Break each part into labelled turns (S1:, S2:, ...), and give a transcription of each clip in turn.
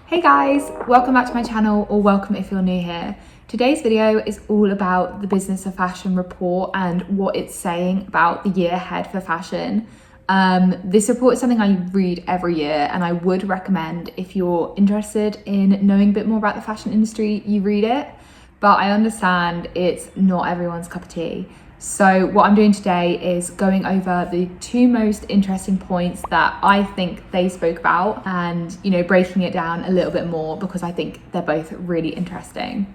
S1: Hey guys, welcome back to my channel, or welcome if you're new here. Today's video is all about the Business of Fashion report and what it's saying about the year ahead for fashion. This report is something I read every year, and I would recommend, if you're interested in knowing a bit more about the fashion industry, you read it. But I understand it's not everyone's cup of tea. So what I'm doing today is going over the two most interesting points that I think they spoke about and, breaking it down a little bit more because I think they're both really interesting.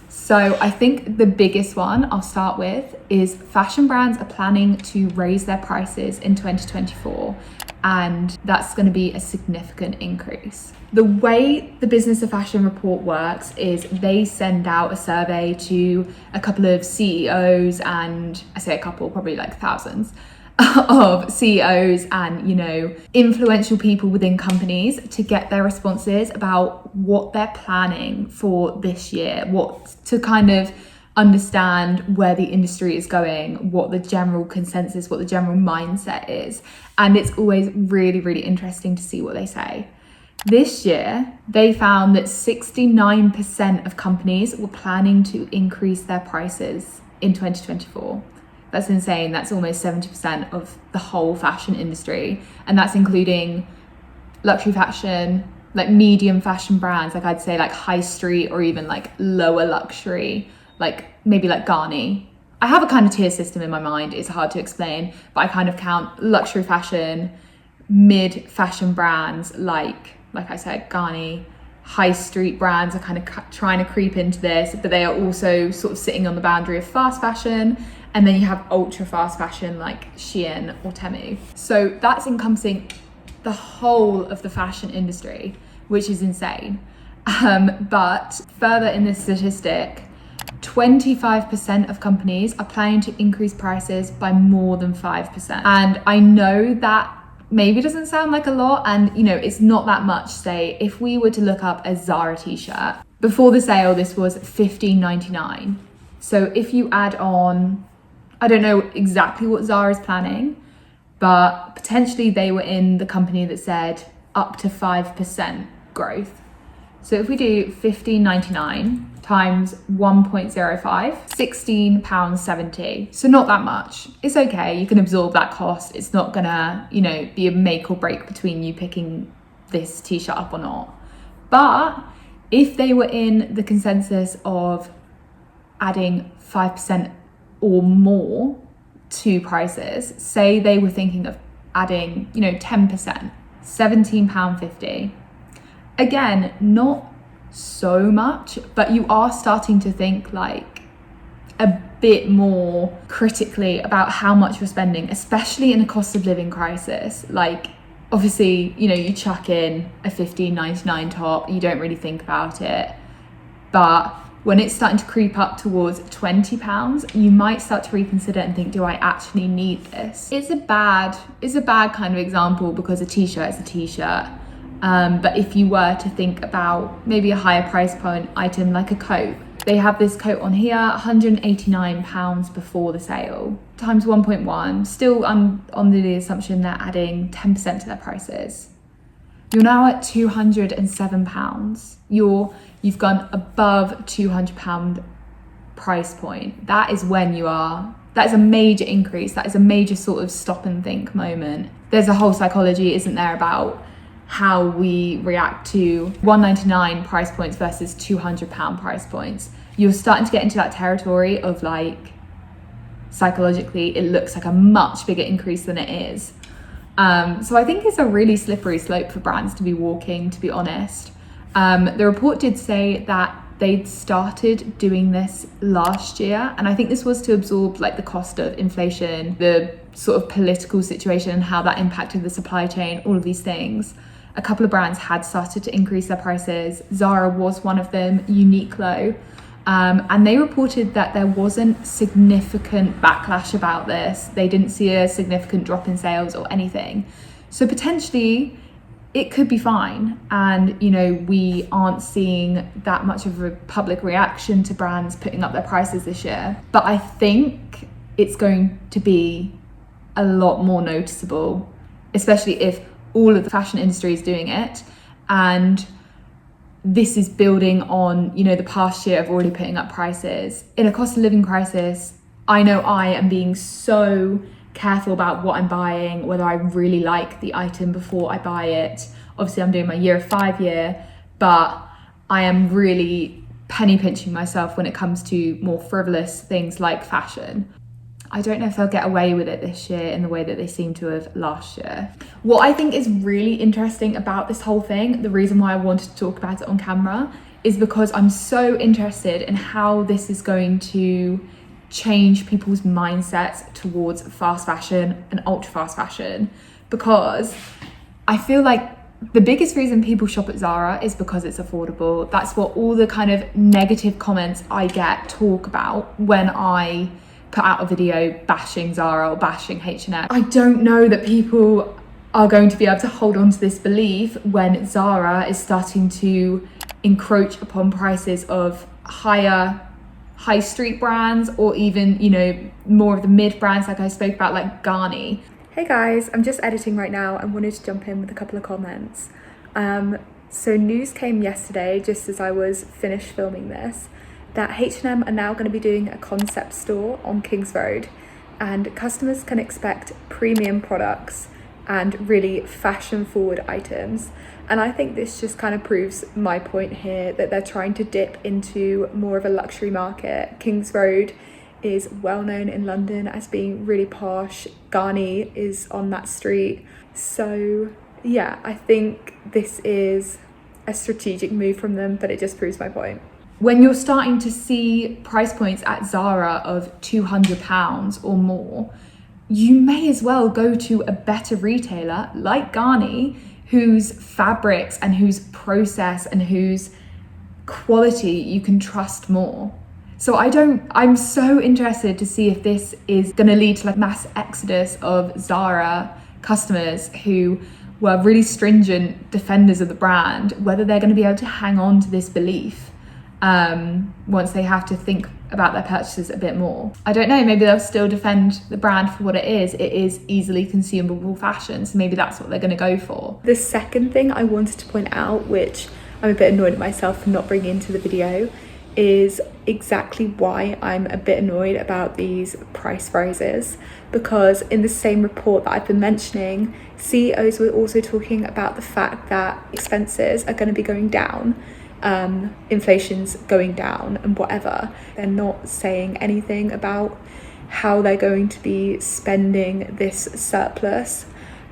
S1: So I think the biggest one I'll start with is fashion brands are planning to raise their prices in 2024, and that's going to be a significant increase. The way the Business of Fashion report works is they send out a survey to a couple of CEOs, and I say a couple, probably like thousands of CEOs and, influential people within companies to get their responses about what they're planning for this year, what to kind of understand where the industry is going, what the general consensus, what the general mindset is. And it's always really, really interesting to see what they say. This year, they found that 69% of companies were planning to increase their prices in 2024. That's insane. That's almost 70% of the whole fashion industry. And that's including luxury fashion, like medium fashion brands, like I'd say like high street or even like lower luxury, like maybe like Garni. I have a kind of tier system in my mind. It's hard to explain, but I kind of count luxury fashion, mid fashion brands like I said, Garni. High street brands are kind of trying to creep into this, but they are also sort of sitting on the boundary of fast fashion. And then you have ultra fast fashion like Shein or Temu. So that's encompassing the whole of the fashion industry, which is insane. But further in this statistic, 25% of companies are planning to increase prices by more than 5%. And I know that maybe doesn't sound like a lot, and it's not that much. Say if we were to look up a Zara t-shirt, before the sale this was $15.99. So if you add on, I don't know exactly what Zara is planning, but potentially they were in the company that said up to 5% growth. So if we do $15.99 times 1.05, £16.70. So not that much. It's okay. You can absorb that cost. It's not gonna, be a make or break between you picking this t-shirt up or not. But if they were in the consensus of adding 5% or more to prices, say they were thinking of adding, 10%, £17.50. Again, not so much, but you are starting to think like a bit more critically about how much you're spending, especially in a cost of living crisis. Like, obviously, you chuck in a $15.99 top, you don't really think about it. But when it's starting to creep up towards £20, you might start to reconsider and think, do I actually need this? It's a bad kind of example because a t-shirt is a t-shirt. But if you were to think about maybe a higher price point item like a coat, they have this coat on here, £189 before the sale, times 1.1, still under the assumption they're adding 10% to their prices. You're now at £207. You've gone above £200 price point. That is a major increase. That is a major sort of stop and think moment. There's a whole psychology, isn't there, about how we react to $199 price points versus £200 price points. You're starting to get into that territory of like, psychologically, it looks like a much bigger increase than it is. So I think it's a really slippery slope for brands to be walking, to be honest. The report did say that they'd started doing this last year, and I think this was to absorb like the cost of inflation, the sort of political situation and how that impacted the supply chain, all of these things. A couple of brands had started to increase their prices. Zara was one of them, Uniqlo. And they reported that there wasn't significant backlash about this. They didn't see a significant drop in sales or anything. So potentially it could be fine. And, we aren't seeing that much of a public reaction to brands putting up their prices this year. But I think it's going to be a lot more noticeable, especially if all of the fashion industry is doing it. And this is building on, you know, the past year of already putting up prices. In a cost of living crisis, I know I am being so careful about what I'm buying, whether I really like the item before I buy it. Obviously, I'm doing my year of 5 year, but I am really penny pinching myself when it comes to more frivolous things like fashion. I don't know if they'll get away with it this year in the way that they seem to have last year. What I think is really interesting about this whole thing, the reason why I wanted to talk about it on camera, is because I'm so interested in how this is going to change people's mindsets towards fast fashion and ultra fast fashion. Because I feel like the biggest reason people shop at Zara is because it's affordable. That's what all the kind of negative comments I get talk about when I put out a video bashing Zara or bashing H&M. I don't know that people are going to be able to hold on to this belief when Zara is starting to encroach upon prices of higher high street brands, or even, you know, more of the mid brands like I spoke about, like Garni.
S2: Hey guys, I'm just editing right now and wanted to jump in with a couple of comments. So news came yesterday, just as I was finished filming this, that H&M are now going to be doing a concept store on Kings Road, and customers can expect premium products and really fashion forward items. And I think this just kind of proves my point here, that they're trying to dip into more of a luxury market. Kings Road is well known in London as being really posh. Garni is on that street. So yeah, I think this is a strategic move from them, but it just proves my point.
S1: When you're starting to see price points at Zara of £200 or more, you may as well go to a better retailer like Garni, whose fabrics and whose process and whose quality you can trust more. So I'm so interested to see if this is going to lead to like mass exodus of Zara customers who were really stringent defenders of the brand, whether they're going to be able to hang on to this belief once they have to think about their purchases a bit more. I don't know, maybe they'll still defend the brand for what it is. It is easily consumable fashion, so maybe that's what they're going to go for.
S2: The second thing I wanted to point out, which I'm a bit annoyed at myself for not bringing into the video, is exactly why I'm a bit annoyed about these price rises. Because in the same report that I've been mentioning, CEOs were also talking about the fact that expenses are going to be going down. Inflation's going down and whatever. They're not saying anything about how they're going to be spending this surplus,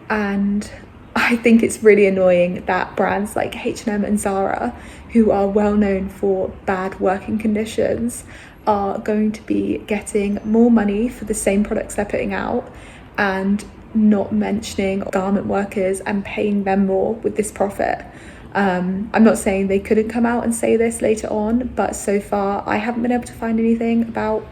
S2: and I think it's really annoying that brands like H&M and Zara, who are well known for bad working conditions, are going to be getting more money for the same products they're putting out, and not mentioning garment workers and paying them more with this profit. I'm not saying they couldn't come out and say this later on, but so far I haven't been able to find anything about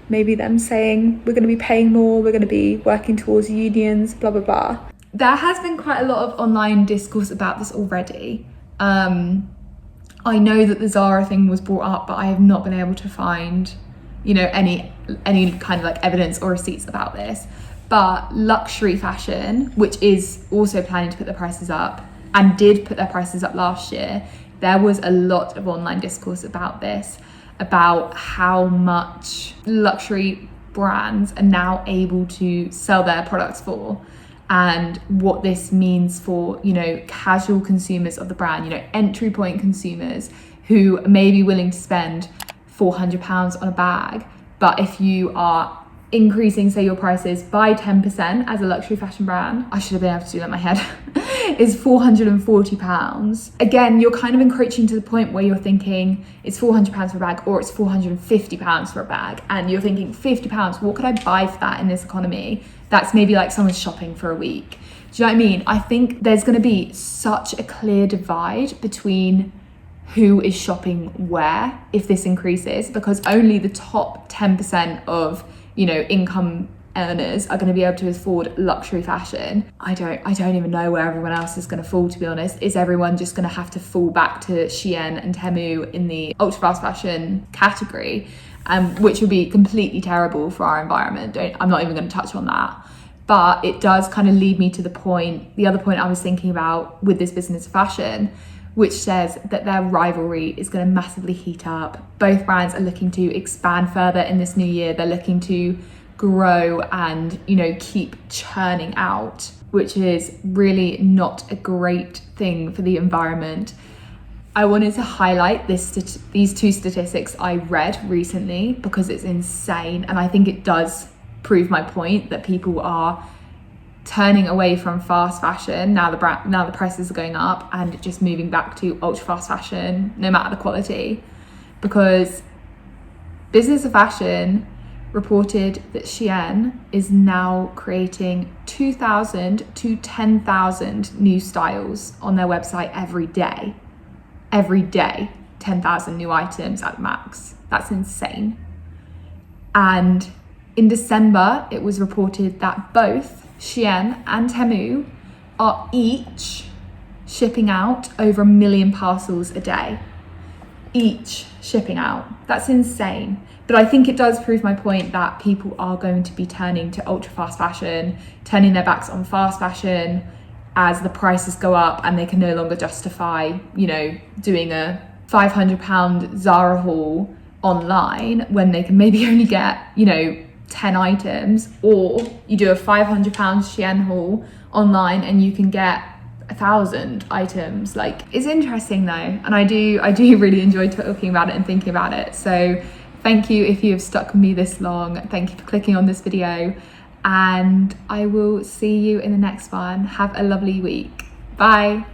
S2: maybe them saying we're going to be paying more, we're going to be working towards unions, blah blah blah.
S1: There has been quite a lot of online discourse about this already. I know that the Zara thing was brought up, but I have not been able to find, you know, any kind of like evidence or receipts about this. But luxury fashion, which is also planning to put their prices up, and did put their prices up last year, there was a lot of online discourse about this, about how much luxury brands are now able to sell their products for, and what this means for, you know, casual consumers of the brand, you know, entry point consumers who may be willing to spend £400 on a bag. But if you are increasing, say, your prices by 10% as a luxury fashion brand, I should have been able to do that in my head, is £440. Again, you're kind of encroaching to the point where you're thinking it's £400 for a bag, or it's £450 for a bag, and you're thinking £50, what could I buy for that in this economy? That's maybe like someone's shopping for a week. Do you know what I mean? I think there's going to be such a clear divide between who is shopping where if this increases, because only the top 10% of, you know, income earners are going to be able to afford luxury fashion. I don't even know where everyone else is going to fall, to be honest. Is everyone just going to have to fall back to Shein and Temu in the ultra fast fashion category, which would be completely terrible for our environment? I'm not even going to touch on that. But it does kind of lead me to the other point I was thinking about with this business of fashion, which says that their rivalry is going to massively heat up. Both brands are looking to expand further in this new year. They're looking to grow and, you know, keep churning out, which is really not a great thing for the environment. I wanted to highlight these two statistics I read recently because it's insane, and I think it does prove my point that people are turning away from fast fashion now the prices are going up and just moving back to ultra fast fashion no matter the quality, because Business of Fashion reported that Shein is now creating 2,000 to 10,000 new styles on their website every day. 10,000 new items at max. That's insane. And in December, it was reported that both Shein and Temu are each shipping out over 1 million parcels a day. Each shipping out. That's insane. But I think it does prove my point that people are going to be turning to ultra fast fashion, turning their backs on fast fashion as the prices go up and they can no longer justify, you know, doing a £500 Zara haul online when they can maybe only get, you know, 10 items, or you do a £500 Shein haul online and you can get 1,000 items. Like, it's interesting though, and I do really enjoy talking about it and thinking about it. So thank you if you have stuck with me this long. Thank you for clicking on this video, and I will see you in the next one. Have a lovely week. Bye.